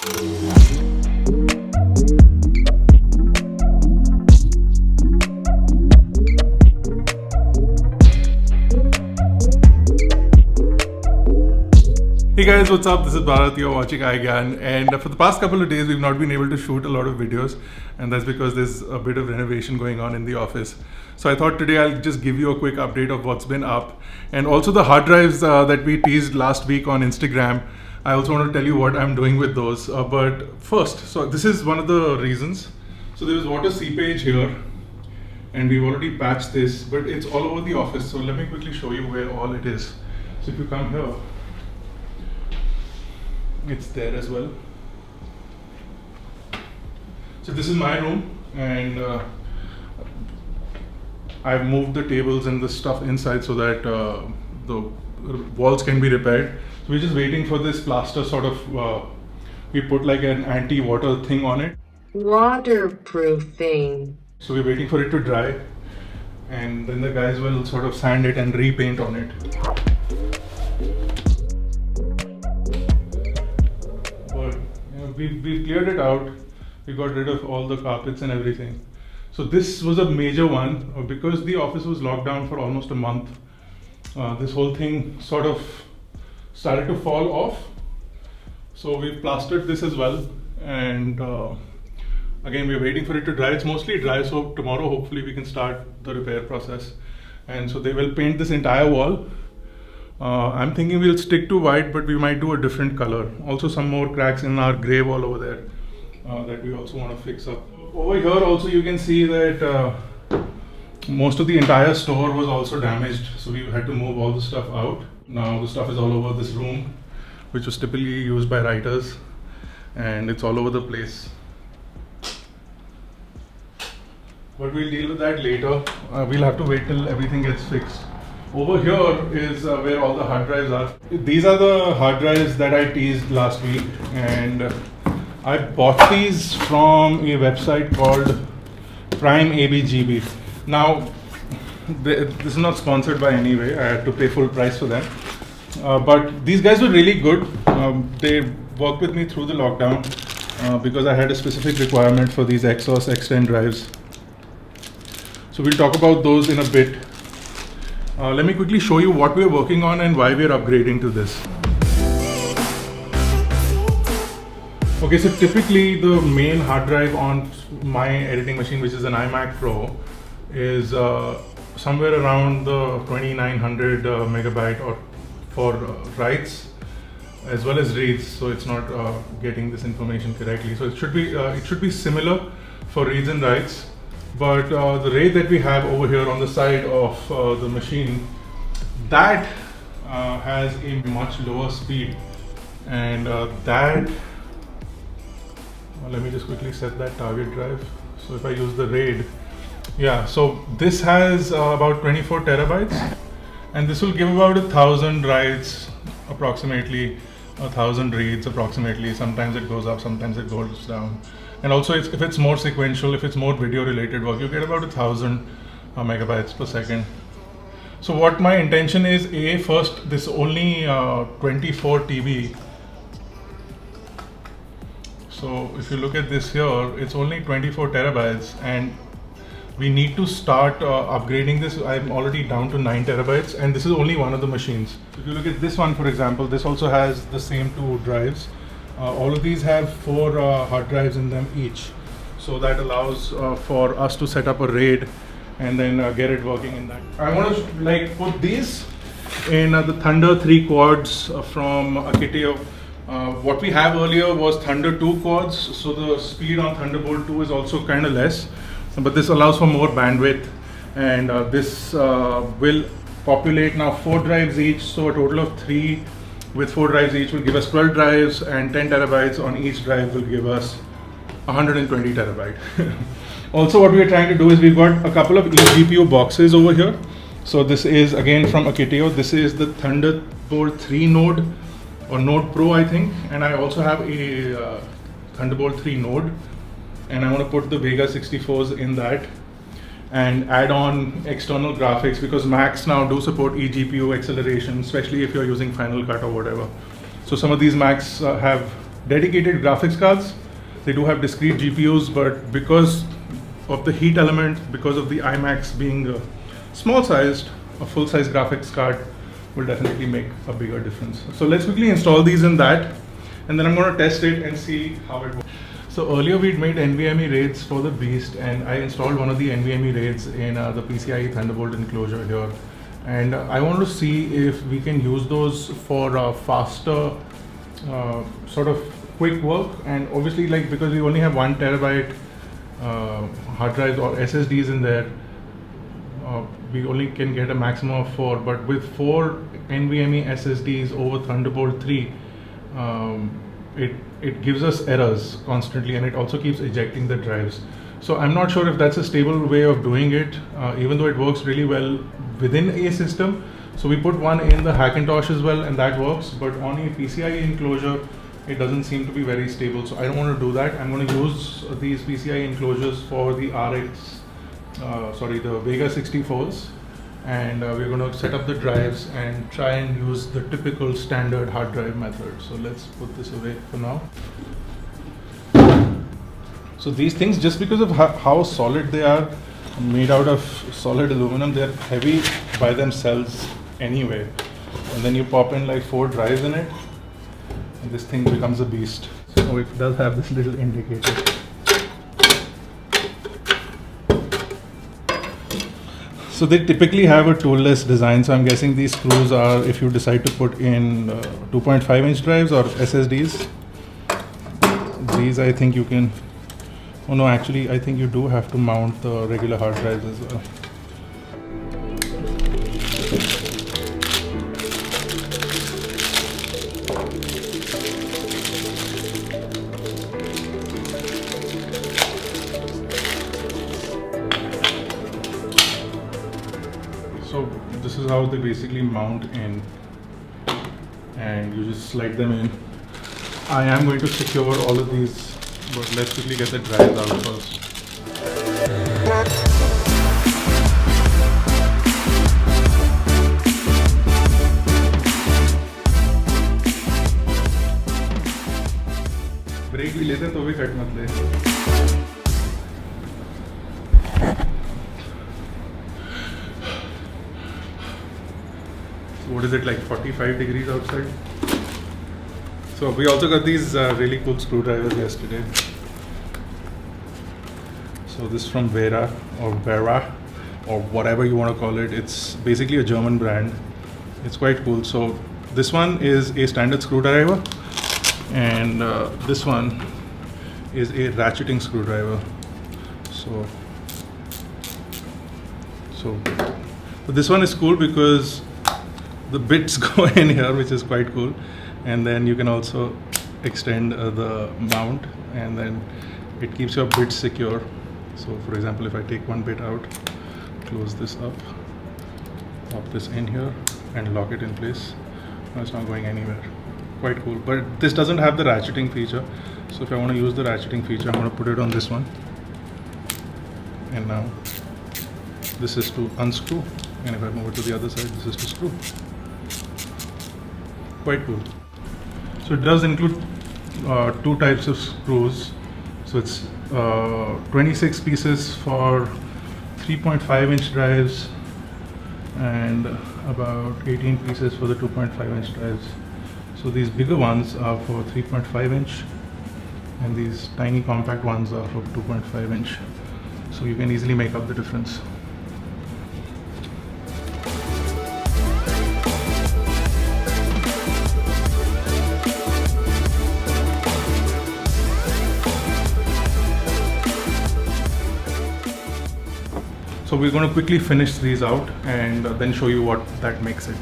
Hey guys, what's up? This is Bharat, you're watching iGyan, and for the past couple of days we've not been able to shoot a lot of videos, and that's because there's a bit of renovation going on in the office. So I thought today I'll just give you a quick update of what's been up, and also the hard drives that we teased last week on Instagram. I also want to tell you what I'm doing with those, but first, so this is one of the reasons. So there was water seepage here, and we've already patched this, but it's all over the office. So let me quickly show you where all it is. So if you come here, it's there as well. So this is my room, and I've moved the tables and the stuff inside so that the walls can be repaired. So we're just waiting for this plaster sort of, we put like an anti-water thing on it. Waterproofing. So we're waiting for it to dry, and then the guys will sort of sand it and repaint on it. We've cleared it out. We got rid of all the carpets and everything. So this was a major one because the office was locked down for almost a month. This whole thing sort of started to fall off. So we've plastered this as well, and again we're waiting for it to dry. It's mostly dry, so tomorrow hopefully we can start the repair process. And so they will paint this entire wall. I'm thinking we'll stick to white, but we might do a different color. Also some more cracks in our grey wall over there that we also want to fix up. Over here also you can see that most of the entire store was also damaged, so we had to move all the stuff out. Now the stuff is all over this room, which was typically used by writers, and it's all over the place. But we'll deal with that later. We'll have to wait till everything gets fixed. Over here is where all the hard drives are. These are the hard drives that I teased last week, and I bought these from a website called Prime ABGB. Now, this is not sponsored by any way. I had to pay full price for them. But these guys were really good. They worked with me through the lockdown because I had a specific requirement for these Exos X10 drives. So we'll talk about those in a bit. Let me quickly show you what we're working on and why we're upgrading to this. Okay, so typically the main hard drive on my editing machine, which is an iMac Pro, is somewhere around the 2900 megabyte or for writes as well as reads. So it's not getting this information correctly. So it should be similar for reads and writes. But the RAID that we have over here on the side of the machine, that has a much lower speed, and let me just quickly set that target drive. So if I use the RAID, yeah, so this has about 24 terabytes, and this will give about 1,000 writes, approximately 1,000 reads approximately. Sometimes it goes up, sometimes it goes down. And also if it's more sequential, if it's more video related work, you get about 1,000 megabytes per second. So what my intention is, first, this only 24 TB. So if you look at this here, it's only 24 terabytes, and we need to start upgrading this. I'm already down to 9 terabytes, and this is only one of the machines. If you look at this one, for example, this also has the same 2 drives. All of these have 4 hard drives in them each, so that allows for us to set up a RAID and then get it working in that. I want to put these in the Thunder 3 quads from Akitio. What we have earlier was Thunder 2 quads, so the speed on Thunderbolt 2 is also kind of less, but this allows for more bandwidth, and this will populate now 4 drives each, so a total of 3 with 4 drives each will give us 12 drives, and 10 terabytes on each drive will give us 120 terabyte. Also, what we are trying to do is we've got a couple of eGPU boxes over here. So this is again from Akitio. This is the Thunderbolt 3 node, or Node Pro I think, and I also have a Thunderbolt 3 node, and I want to put the Vega 64s in that and add on external graphics, because Macs now do support eGPU acceleration, especially if you're using Final Cut or whatever. So some of these Macs have dedicated graphics cards. They do have discrete GPUs, but because of the heat element, because of the iMacs being small sized, a full size graphics card will definitely make a bigger difference. So let's quickly install these in that, and then I'm going to test it and see how it works. So earlier we'd made NVMe RAIDs for the Beast, and I installed one of the NVMe RAIDs in the PCIe Thunderbolt enclosure here. And I want to see if we can use those for faster sort of quick work. And obviously, like, because we only have 1 terabyte hard drives or SSDs in there, we only can get a maximum of 4, but with 4 NVMe SSDs over Thunderbolt 3, it gives us errors constantly, and it also keeps ejecting the drives. So I'm not sure if that's a stable way of doing it, even though it works really well within a system. So we put one in the Hackintosh as well, and that works, but on a PCIe enclosure, it doesn't seem to be very stable. So I don't want to do that. I'm going to use these PCIe enclosures for the the Vega 64s, and we're going to set up the drives and try and use the typical standard hard drive method. So let's put this away for now. So these things, just because of how solid they are, made out of solid aluminum, they're heavy by themselves anyway. And then you pop in like 4 drives in it, and this thing becomes a beast. So it does have this little indicator. So they typically have a toolless design, so I'm guessing these screws are if you decide to put in 2.5-inch drives or SSDs. These I think you can, oh no, actually I think you do have to mount the regular hard drives as well. So this is how they basically mount in, and you just slide them in. I am going to secure all of these, but let's quickly get the drives out first. Break भी लेते तो भी cut मत ले. What is it, like 45 degrees outside? So we also got these really cool screwdrivers yesterday. So this is from Vera or whatever you want to call it. It's basically a German brand. It's quite cool. So this one is a standard screwdriver, and this one is a ratcheting screwdriver. So this one is cool because the bits go in here, which is quite cool, and then you can also extend the mount, and then it keeps your bits secure. So for example, if I take one bit out, close this up, pop this in here and lock it in place, now it's not going anywhere. Quite cool. But this doesn't have the ratcheting feature, so if I want to use the ratcheting feature, I'm going to put it on this one, and now this is to unscrew, and if I move it to the other side, this is to screw. Quite cool. So it does include 2 types of screws. So it's 26 pieces for 3.5-inch drives, and about 18 pieces for the 2.5-inch drives. So these bigger ones are for 3.5-inch, and these tiny compact ones are for 2.5-inch. So you can easily make up the difference. So we're going to quickly finish these out and then show you what that makes it.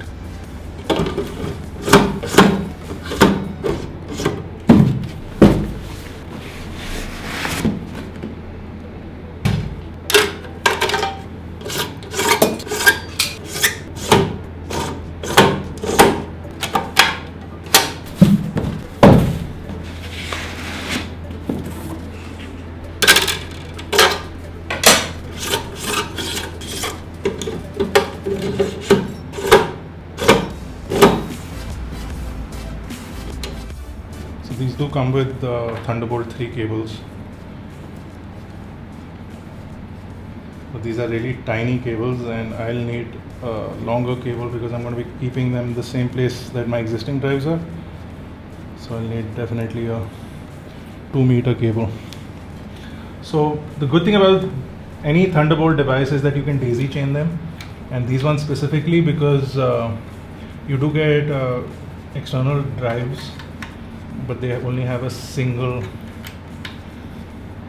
These do come with Thunderbolt 3 cables. But these are really tiny cables, and I'll need a longer cable because I'm going to be keeping them the same place that my existing drives are. So I'll need definitely a 2-meter cable. So the good thing about any Thunderbolt device is that you can daisy chain them, and these ones specifically because you do get external drives, but they only have a single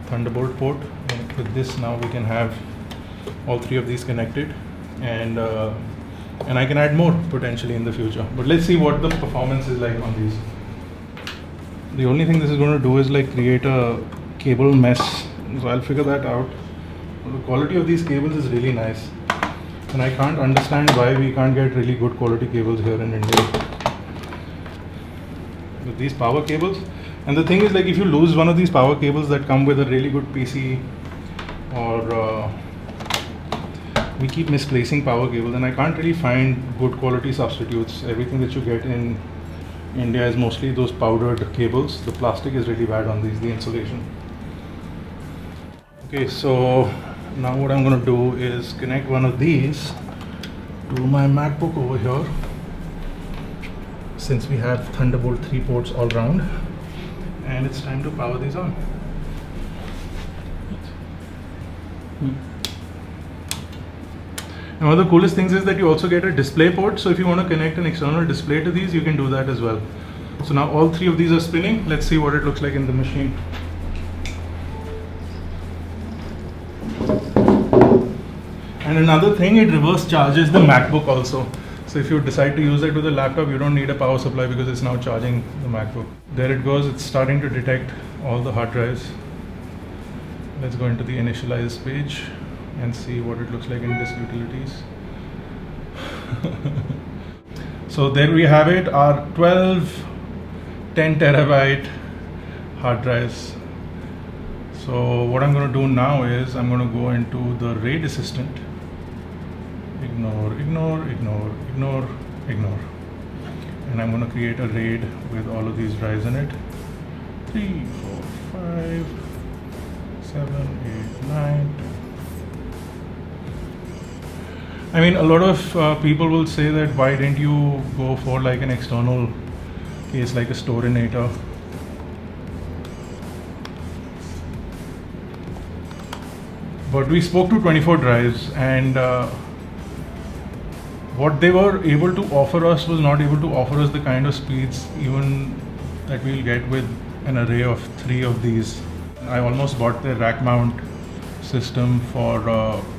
Thunderbolt port. And with this now we can have all 3 of these connected, and I can add more potentially in the future. But let's see what the performance is like on these. The only thing this is going to do is like create a cable mess, so I'll figure that out. The quality of these cables is really nice, and I can't understand why we can't get really good quality cables here in India with these power cables. And the thing is, like, if you lose one of these power cables that come with a really good PC, or we keep misplacing power cables, and I can't really find good quality substitutes. Everything that you get in India is mostly those powdered cables. The plastic is really bad on these, the insulation. Okay, so now what I'm going to do is connect one of these to my MacBook over here, since we have Thunderbolt 3 ports all around, and it's time to power these on. And one of the coolest things is that you also get a display port, so if you want to connect an external display to these, you can do that as well. So now all 3 of these are spinning. Let's see what it looks like in the machine. And another thing, it reverse charges the MacBook also. So if you decide to use it with a laptop, you don't need a power supply because it's now charging the MacBook. There it goes, it's starting to detect all the hard drives. Let's go into the initialize page and see what it looks like in disk utilities. So there we have it, our 12 10 terabyte hard drives. So what I'm going to do now is I'm going to go into the RAID assistant. Ignore, ignore, ignore, ignore, ignore. And I'm going to create a RAID with all of these drives in it. 3, 4, 5, 7, 8, 9, 10. I mean, a lot of people will say that why didn't you go for like an external case like a Storinator. But we spoke to 24 drives, and what they were able to offer us was not able to offer us the kind of speeds even that we'll get with an array of 3 of these. I almost bought their rack mount system for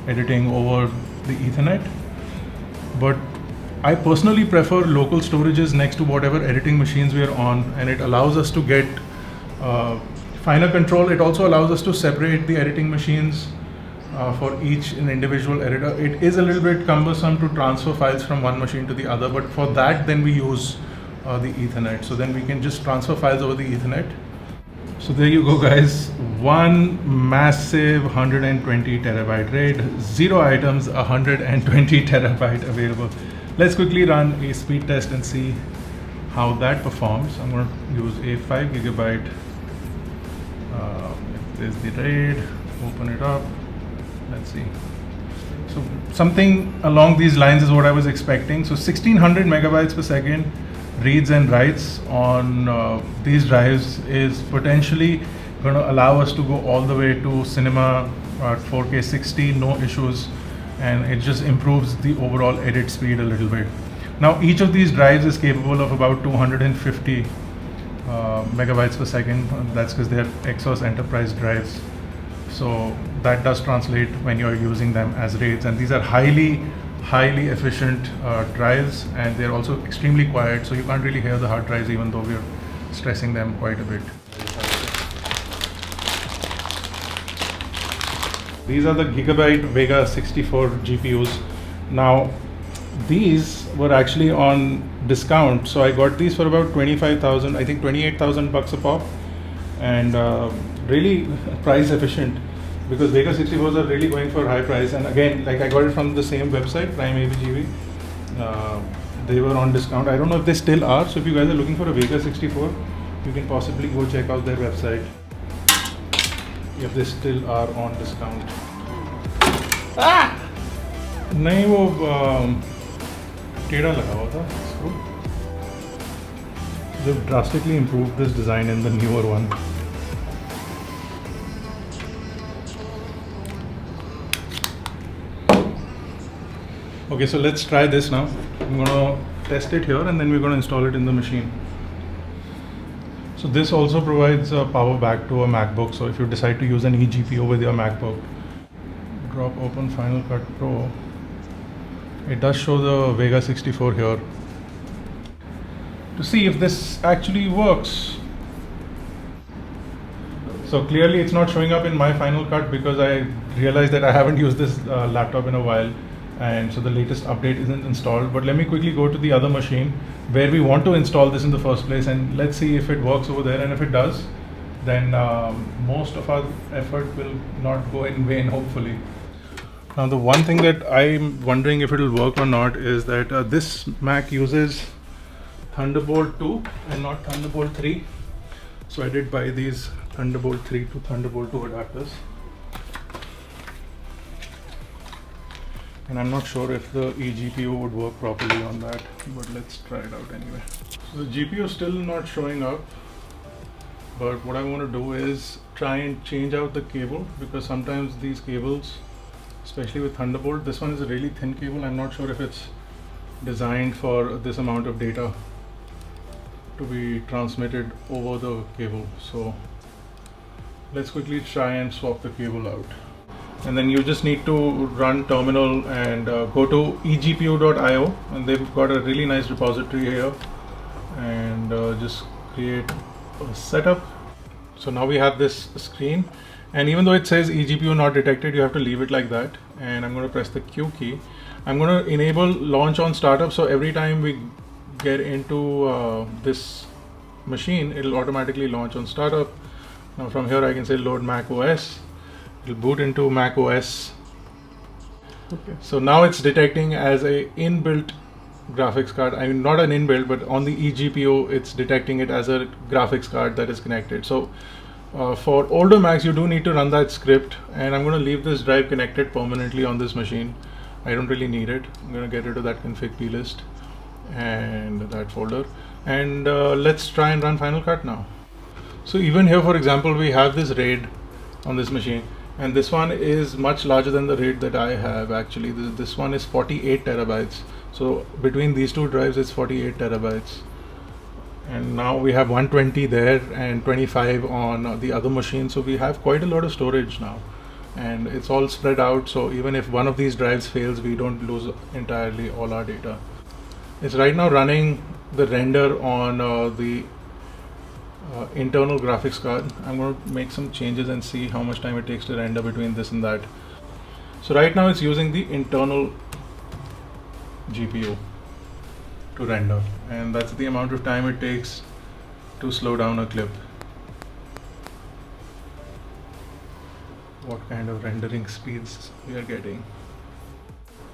editing over the Ethernet, but I personally prefer local storages next to whatever editing machines we are on, and it allows us to get finer control. It also allows us to separate the editing machines for each individual editor. It is a little bit cumbersome to transfer files from one machine to the other, but for that then we use the Ethernet. So then we can just transfer files over the Ethernet. So there you go, guys. One massive 120 terabyte RAID, 0 items, 120 terabyte available. Let's quickly run a speed test and see how that performs. I'm going to use a 5 gigabyte. There's the RAID. Open it up. Let's see. So something along these lines is what I was expecting. So 1600 megabytes per second reads and writes on these drives is potentially going to allow us to go all the way to cinema at 4K 60, no issues, and it just improves the overall edit speed a little bit. Now each of these drives is capable of about 250 megabytes per second. That's because they are Exos Enterprise drives. So that does translate when you're using them as RAIDs, and these are highly efficient drives, and they're also extremely quiet, so you can't really hear the hard drives even though we're stressing them quite a bit. These are the Gigabyte Vega 64 GPUs. Now these were actually on discount, so I got these for about 25,000, I think 28,000 bucks a pop, and really price efficient, because Vega 64s are really going for high price. And again, like, I got it from the same website, Prime ABGV. They were on discount. I don't know if they still are, so if you guys are looking for a Vega 64, you can possibly go check out their website if they still are on discount. नहीं वो टेढ़ा लगा हुआ था इसको. They've drastically improved this design in the newer one. Okay, so let's try this now. I'm gonna test it here and then we're gonna install it in the machine. So this also provides power back to a MacBook. So if you decide to use an eGPU with your MacBook, drop open Final Cut Pro. It does show the Vega 64 here. To see if this actually works. So clearly it's not showing up in my Final Cut because I realized that I haven't used this laptop in a while, and so the latest update isn't installed. But let me quickly go to the other machine where we want to install this in the first place, and let's see if it works over there. And if it does, then most of our effort will not go in vain, hopefully. Now the one thing that I'm wondering if it will work or not is that this Mac uses Thunderbolt 2 and not Thunderbolt 3. So I did buy these Thunderbolt 3 to Thunderbolt 2 adapters. And I'm not sure if the eGPU would work properly on that, but let's try it out anyway. So the GPU is still not showing up, but what I want to do is try and change out the cable, because sometimes these cables, especially with Thunderbolt, this one is a really thin cable. I'm not sure if it's designed for this amount of data to be transmitted over the cable. So let's quickly try and swap the cable out. And then you just need to run terminal and go to egpu.io, and they've got a really nice repository here, and just create a setup. So now we have this screen, and even though it says eGPU not detected, you have to leave it like that. And I'm going to press the Q key. I'm going to enable launch on startup, so every time we get into this machine, it'll automatically launch on startup. Now from here I can say load Mac OS. It'll boot into Mac OS. Okay. So now it's detecting as a inbuilt graphics card. I mean, not an inbuilt, but on the eGPU, it's detecting it as a graphics card that is connected. So for older Macs, you do need to run that script, and I'm going to leave this drive connected permanently on this machine. I don't really need it. I'm going to get rid of that config plist and that folder, and let's try and run Final Cut now. So even here, for example, we have this RAID on this machine, and this one is much larger than the RAID that I have. Actually, this one is 48 terabytes. So between these two drives, it's 48 terabytes. And now we have 120 there and 25 on the other machine. So we have quite a lot of storage now, and it's all spread out. So even if one of these drives fails, we don't lose entirely all our data. It's right now running the render on the internal graphics card. I'm going to make some changes and see how much time it takes to render between this and that. So right now it's using the internal GPU to render, and that's the amount of time it takes to slow down a clip. What kind of rendering speeds we are getting.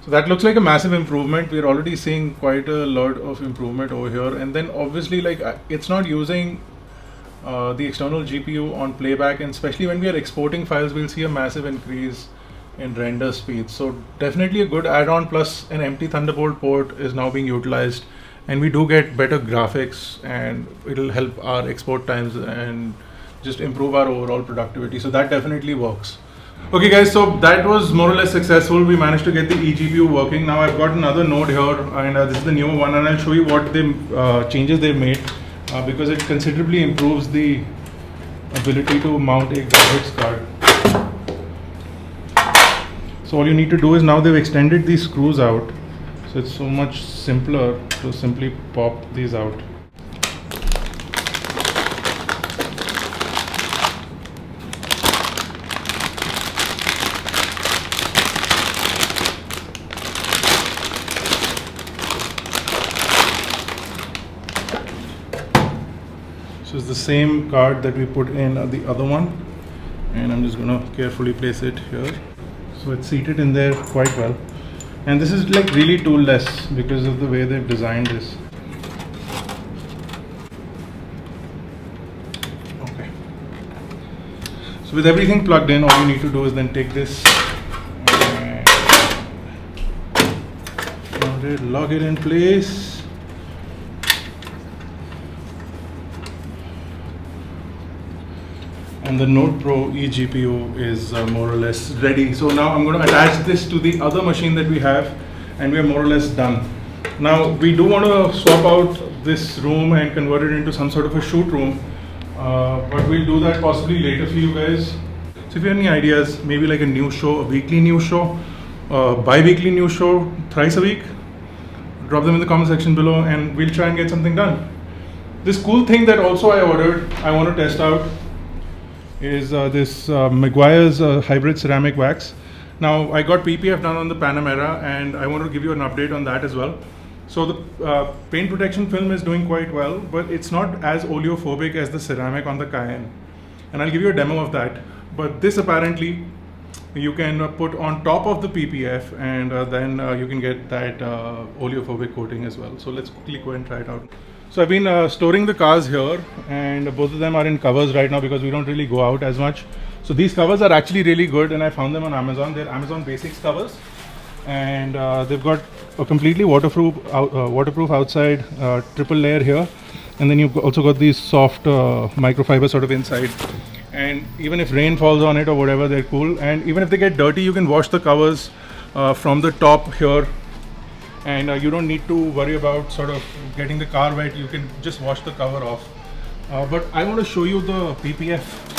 So that looks like a massive improvement. We're already seeing quite a lot of improvement over here. And then obviously, like, it's not using the external GPU on playback, and especially when we are exporting files, we'll see a massive increase in render speed. So definitely a good add-on, plus an empty Thunderbolt port is now being utilized, and we do get better graphics, and it'll help our export times and just improve our overall productivity. So that definitely works. Okay guys, so that was more or less successful. We managed to get the eGPU working. Now I've got another node here, and this is the newer one, and I'll show you what the changes they've made, because it considerably improves the ability to mount a graphics card. So all you need to do is, now they've extended these screws out, so it's so much simpler to simply pop these out. So it's the same card that we put in the other one, and I'm just going to carefully place it here. So it's seated in there quite well, and this is like really tool-less because of the way they've designed this. So with everything plugged in, all you need to do is then take this and lock it in place. And the Note Pro eGPU is more or less ready. So now I'm going to attach this to the other machine that we have, and we are more or less done. Now we do want to swap out this room and convert it into some sort of a shoot room, but we'll do that possibly later for you guys. So if you have any ideas, maybe like a news show, a weekly news show, bi-weekly news show, thrice a week, drop them in the comment section below and we'll try and get something done. This cool thing that also I ordered, I want to test out, is this Meguiar's hybrid ceramic wax. Now I got PPF done on the Panamera and I want to give you an update on that as well. So the paint protection film is doing quite well, but it's not as oleophobic as the ceramic on the Cayenne. And I'll give you a demo of that. But this apparently you can put on top of the PPF and then you can get that oleophobic coating as well. So let's quickly go and try it out. So I've been storing the cars here and both of them are in covers right now because we don't really go out as much. So these covers are actually really good and I found them on Amazon. They're Amazon Basics covers and they've got a completely waterproof outside triple layer here, and then you've also got these soft microfiber sort of inside, and even if rain falls on it or whatever, they're cool. And even if they get dirty, you can wash the covers from the top here, and you don't need to worry about sort of getting the car wet. You can just wash the cover off. But I want to show you the PPF.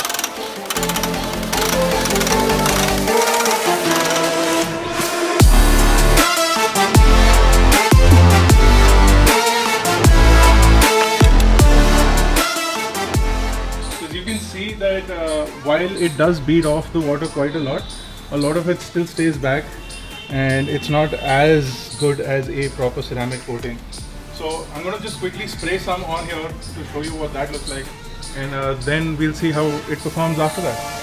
That while it does beat off the water quite a lot of it still stays back and it's not as good as a proper ceramic coating. So I'm going to just quickly spray some on here to show you what that looks like, and then we'll see how it performs after that.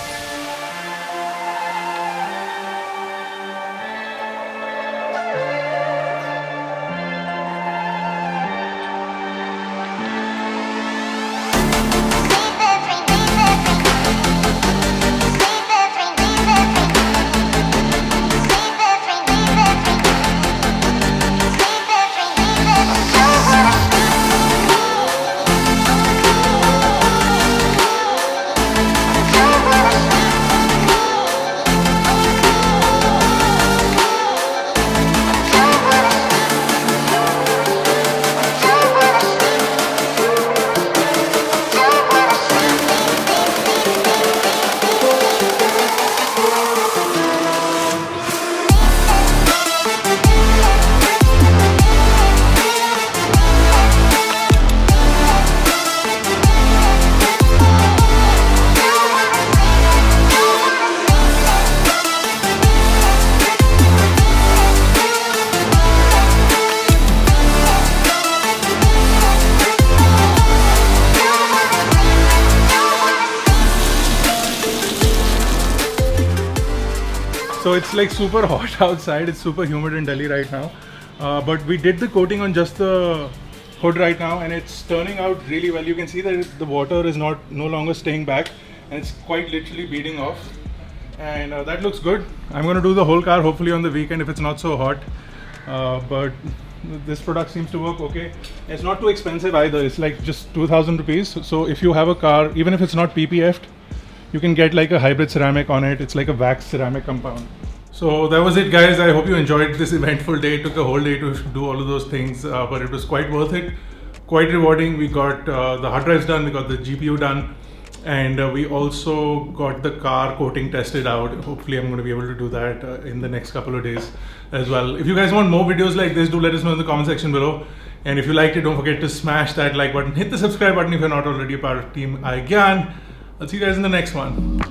So it's like super hot outside, it's super humid in Delhi right now. But we did the coating on just the hood right now and it's turning out really well. You can see that the water is no longer staying back and it's quite literally beading off. And that looks good. I'm going to do the whole car hopefully on the weekend if it's not so hot. But this product seems to work okay. It's not too expensive either. It's like just 2,000 rupees. So if you have a car, even if it's not PPF'd, you can get like a hybrid ceramic on it. It's like a wax ceramic compound. So that was it, guys. I hope you enjoyed this eventful day. It took a whole day to do all of those things, but it was quite worth it, quite rewarding. We got the hard drives done, we got the GPU done, and we also got the car coating tested out. Hopefully I'm going to be able to do that in the next couple of days as well. If you guys want more videos like this, do let us know in the comment section below. And if you liked it, don't forget to smash that like button, hit the subscribe button if you're not already a part of Team iGyan. I'll see you guys in the next one.